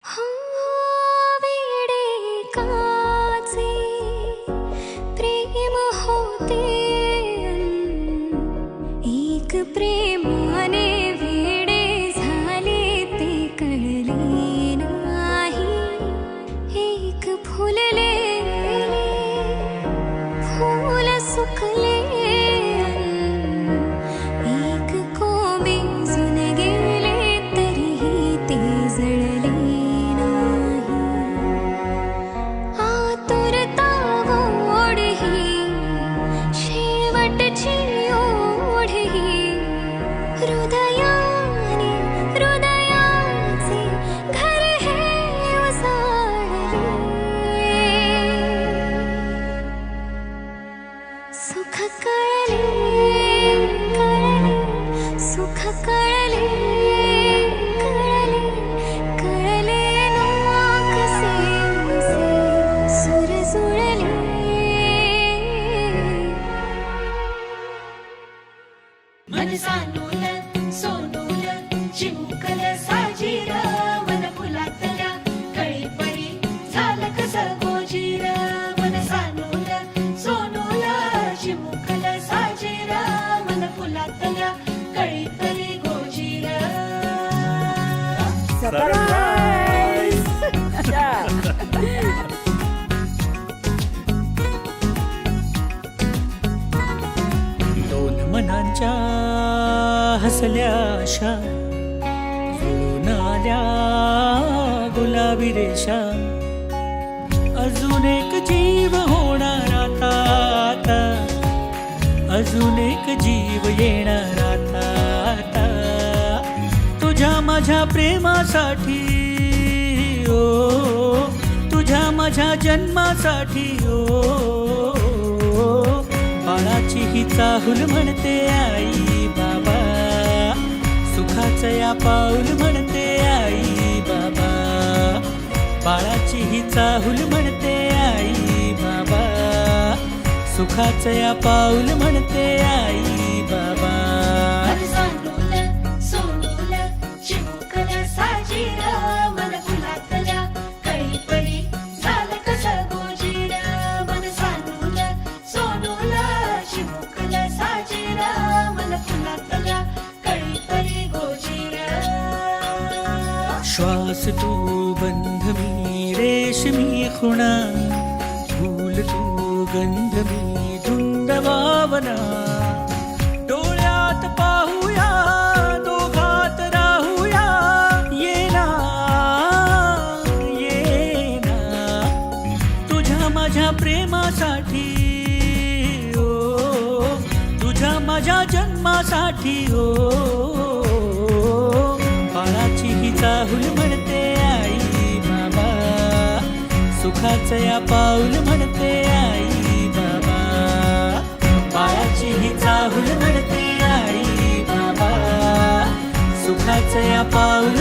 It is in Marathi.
हा वेडे काचे प्रेम होते एक प्रेमाने वेडे झाले ते कळले नाही एक फुलले फूल सुकले एक कोमेजून गेले तरीही ते जळले हृदयाने हृदयाचे घर हे उजाडले सुख कळले कळले सुख कळले कळले कळले ना कसे सुर जुळले मन सानूल सोनूल चिमुकल साजीर मन फुलातल्या कळी परी झालं कसं गोजीर मन सानूल सोनूल चिमुकल साजीर मन फुलातल्या कळी परी गोजीर दोन मनांच्या हसल्या आशा जुळून आल्या गुलाबी रेषा अजून एक जीव होणार आता आता अजून एक जीव येणार आता आता तुझ्या माझ्या प्रेमासाठी ओ तुझ्या माझ्या जन्मासाठी ओ बाळाची ही चाहुल म्हणते आई बाबा सुखाचं या पाऊल म्हणते आई बाबा बाळाची ही चाहुल म्हणते आई बाबा सुखाचं या पाऊल म्हणते आई बाबा मन सानूल सोनूल चिमुकल साजीर मन फुलातल्या कळी परी झालं कसं गोजीर मन सानूल सोनूल चिमुकल साजीर मन फुलातल्या कळी परी गोजीर श्वास तू बंध मी रेशमी खुणा फूल तू गंध मी धुंद भावना डोळ्यात पाहूया दोघात राहूया येना येना तुझ्या माझ्या प्रेमासाठी ओ तुझ्या माझ्या जन्मासाठी ओ बाळाची ही चाहुल म्हणते आई बाबा सुखाचं या पाऊल म्हणते आई बाबा बाळाची ही चाहुल म्हणते आई बाबा सुखाचं या पाऊल